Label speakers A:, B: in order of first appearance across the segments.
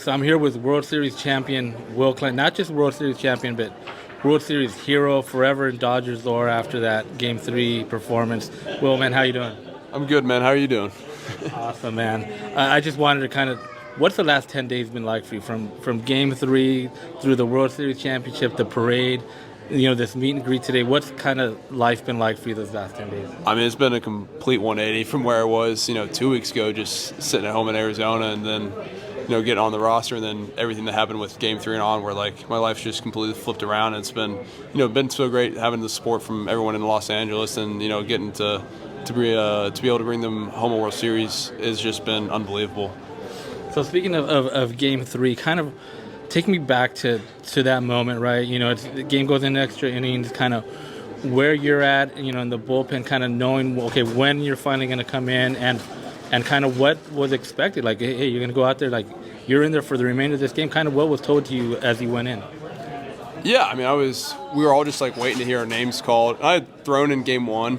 A: So I'm here with World Series champion Will Clinton, not just World Series champion, but World Series hero, forever in Dodgers lore after that Game 3 performance. Will, man, how you doing?
B: I'm good, man. How are you doing?
A: Awesome, man. I just wanted to kind of, what's the last 10 days been like for you? From Game 3 through the World Series championship, the parade, this meet and greet today. What's kind of life been like for you those last 10 days?
B: I mean, it's been a complete 180 from where I was, 2 weeks ago, just sitting at home in Arizona, and then getting on the roster, and then everything that happened with Game 3 and on, where my life's just completely flipped around. And it's been so great having the support from everyone in Los Angeles, and getting to be able to bring them home a World Series has just been unbelievable.
A: So speaking of Game 3, kind of take me back to that moment, right? The game goes in extra innings, kind of where you're at, in the bullpen, kind of knowing, okay, when you're finally going to come in, and kind of what was expected. Like, hey, you're going to go out there, like, you're in there for the remainder of this game. Kind of what was told to you as you went in?
B: Yeah, I mean, we were all just, waiting to hear our names called. I had thrown in Game 1,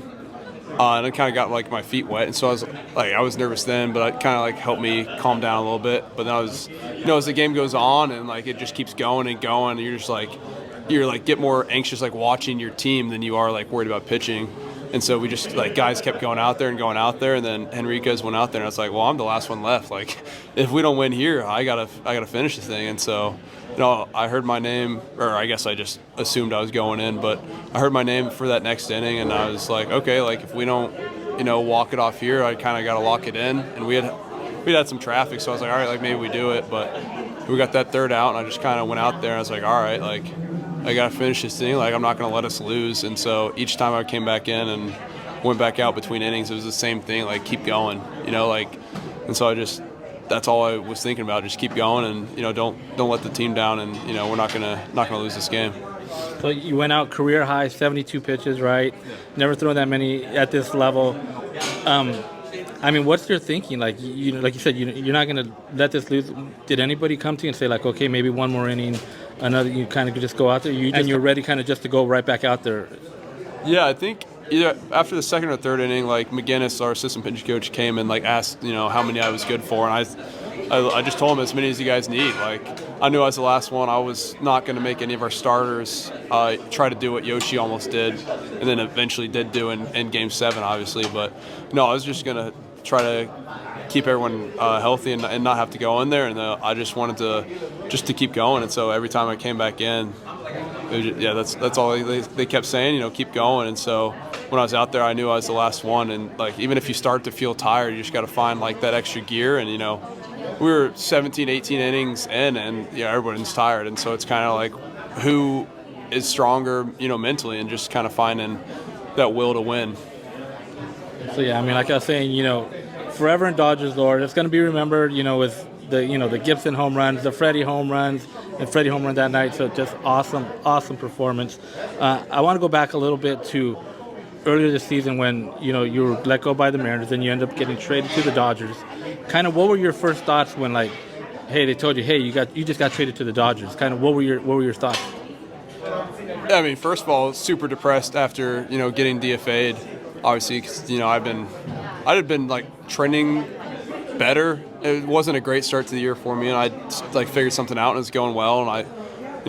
B: and I kind of got, my feet wet. And so I was nervous then, but it kind of, helped me calm down a little bit. But then as the game goes on and, it just keeps going and going, and you're just, get more anxious, watching your team than you are, worried about pitching. And so we just, guys kept going out there, and then Henriquez went out there, and I was like, well, I'm the last one left. If we don't win here, I gotta finish this thing. And so, I heard my name, or I guess I just assumed I was going in, but I heard my name for that next inning, and I was like, okay, if we don't, walk it off here, I kind of got to lock it in. And we had some traffic, so I was like, all right, maybe we do it. But we got that third out, and I just kind of went out there, and I was like, all right, I got to finish this thing. I'm not going to let us lose. And so each time I came back in and went back out between innings, it was the same thing, keep going, and so that's all I was thinking about, just keep going and, don't let the team down, and, we're not going to lose this game.
A: So you went out career high, 72 pitches, right? Never thrown that many at this level. I mean, what's your thinking? Like you said, you're not going to let this lose. Did anybody come to you and say, okay, maybe one more inning, another? You kind of just go out there, and you're ready, kind of just to go right back out there?
B: Yeah, I think either after the second or third inning, McGinnis, our assistant pitching coach, came and asked, how many I was good for, and I just told him as many as you guys need. I knew I was the last one. I was not going to make any of our starters try to do what Yoshi almost did, and then eventually did do in Game 7, obviously. But no, I was just going to try to keep everyone healthy and not have to go in there. And I just wanted to keep going. And so every time I came back in, that's all they kept saying. Keep going. And so when I was out there, I knew I was the last one. And even if you start to feel tired, you just got to find that extra gear. And we were 17, 18 innings in, and everyone's tired. And so it's kind of who is stronger, mentally, and just kind of finding that will to win.
A: So yeah, I mean, like I was saying, forever in Dodgers lore, it's going to be remembered, with the Gibson home runs, the Freddie home runs, and Freddie home run that night. So just awesome performance. I want to go back a little bit to earlier this season when you were let go by the Mariners and you end up getting traded to the Dodgers. Kind of, what were your first thoughts when hey, they told you, hey, you just got traded to the Dodgers? Kind of, what were your thoughts?
B: Yeah, I mean, first of all, super depressed after getting DFA'd. Obviously, because I had been trending better. It wasn't a great start to the year for me, and I figured something out and it was going well. And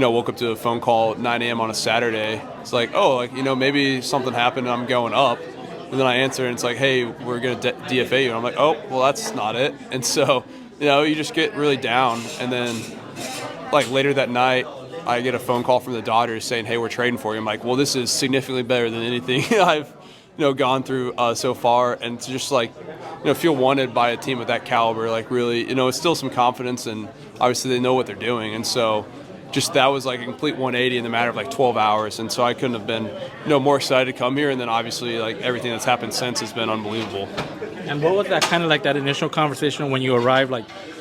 B: I woke up to a phone call at 9 a.m. on a Saturday. It's maybe something happened and I'm going up. And then I answer and it's hey, we're going to DFA you. And I'm like, oh, well, that's not it. And so, you just get really down. And then later that night, I get a phone call from the Dodgers saying, hey, we're trading for you. I'm like, well, this is significantly better than anything I've gone through so far, and to just feel wanted by a team of that caliber, really, it's still some confidence, and obviously they know what they're doing, and so just that was a complete 180 in the matter of 12 hours, and so I couldn't have been more excited to come here, and then obviously everything that's happened since has been unbelievable.
A: And what was that kind of that initial conversation when you arrived?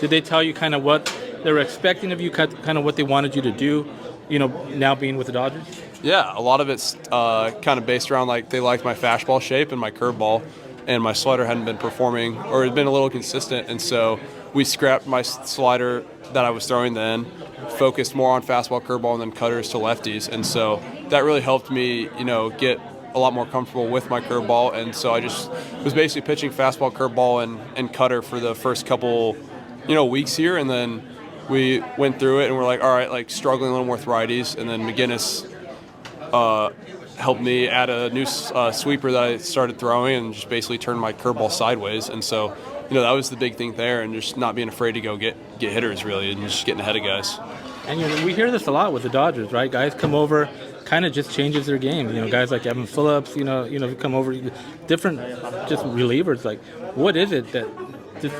A: Did they tell you kind of what they were expecting of you, kind of what they wanted you to do, now being with the Dodgers?
B: Yeah, a lot of it's kind of based around they liked my fastball shape and my curveball, and my slider hadn't been performing or had been a little consistent, and so we scrapped my slider that I was throwing then, focused more on fastball, curveball, and then cutters to lefties, and so that really helped me, get a lot more comfortable with my curveball, and so I just was basically pitching fastball, curveball, and cutter for the first couple, weeks here, and then we went through it and we're like, all right, like struggling a little more with righties, and then McGinnis helped me add a new sweeper that I started throwing and just basically turned my curveball sideways. And so, that was the big thing there, and just not being afraid to go get hitters really, and just getting ahead of guys.
A: And we hear this a lot with the Dodgers, right? Guys come over, kind of just changes their game. Guys like Evan Phillips, come over, different just relievers. Like, what is it that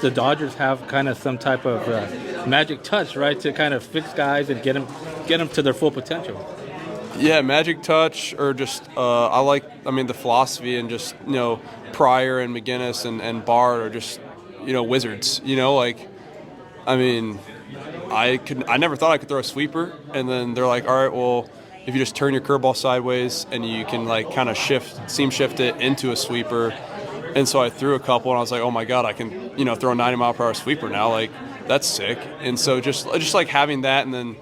A: the Dodgers have kind of some type of magic touch, right, to kind of fix guys and get them to their full potential?
B: Yeah, magic touch, or just the philosophy, and just Pryor and McGinnis and Bard are just wizards. I never thought I could throw a sweeper, and then they're like, all right, well, if you just turn your curveball sideways and you can like kind of seam shift it into a sweeper. And so I threw a couple, and I was like, oh my god, I can throw a 90-mile-per-hour sweeper now. Like, that's sick. And so just like having that, and then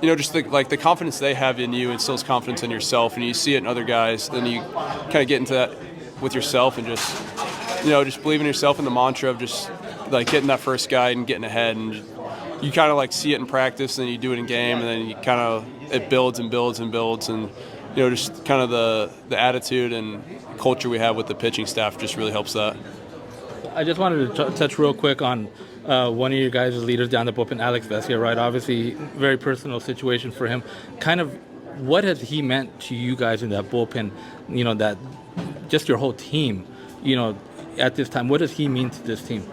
B: just the confidence they have in you instills confidence in yourself, and you see it in other guys. Then you kind of get into that with yourself, and just believe in yourself, in the mantra of just like hitting that first guy and getting ahead. And you kind of like see it in practice, and then you do it in game, and then you kind of it builds and builds and builds, and just kind of the attitude and culture we have with the pitching staff just really helps that.
A: I just wanted to touch real quick on one of your guys' leaders down the bullpen, Alex Vesia, right? Obviously, very personal situation for him. Kind of, what has he meant to you guys in that bullpen? That just your whole team. At this time, what does he mean to this team?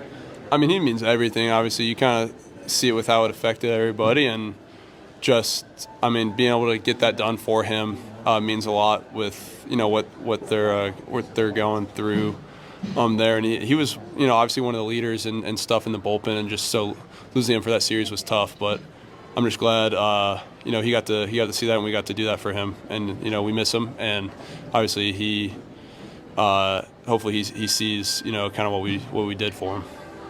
B: I mean, he means everything. Obviously, you kind of see it with how it affected everybody, and just, being able to get that done for him means a lot with what they're going through there. And he was obviously one of the leaders and stuff in the bullpen, and just so losing him for that series was tough. But I'm just glad he got to see that, and we got to do that for him. And we miss him, and obviously he hopefully he sees kind of what we did for him.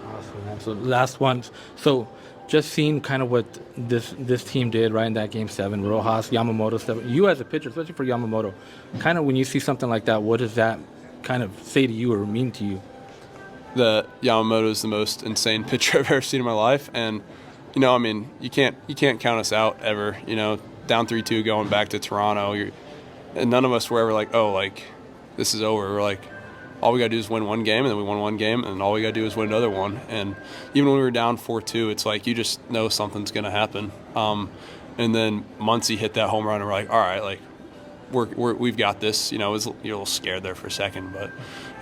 A: Awesome. So last one. So just seeing kind of what this team did right in that Game 7, Rojas, Yamamoto stuff. You as a pitcher, especially for Yamamoto, kind of when you see something like that, what does that kind of say to you or mean to you?
B: That Yamamoto is the most insane pitcher I've ever seen in my life, and you can't count us out ever. Down 3-2 going back to Toronto, and none of us were ever like, oh, like this is over. We're like, all we got to do is win one game, and then we won one game, and all we got to do is win another one. And even when we were down 4-2, it's like you just know something's going to happen. And then Muncy hit that home run, and we're like, all right, like we've got this. You're a little scared there for a second,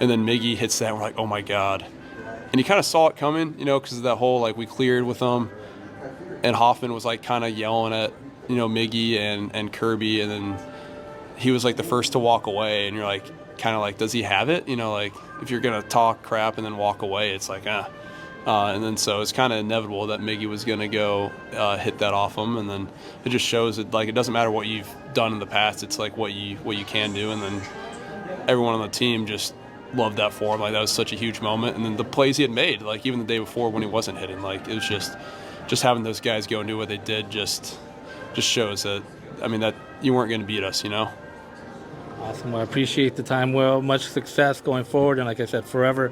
B: and then Miggy hits that, and we're like, oh my god. And you kind of saw it coming, because of that whole like we cleared with them, and Hoffman was like kind of yelling at Miggy and Kirby, and then he was like the first to walk away, and you're like, kind of like, does he have it? Like if you're gonna talk crap and then walk away, it's like and then so it's kind of inevitable that Miggy was gonna go hit that off him, and then it just shows that like it doesn't matter what you've done in the past, it's like what you can do. And then everyone on the team just loved that for him. Like that was such a huge moment. And then the plays he had made, like even the day before when he wasn't hitting, like it was just having those guys go and do what they did just shows that that you weren't going to beat us.
A: Awesome. Well, I appreciate the time, Will. Much success going forward. And like I said, forever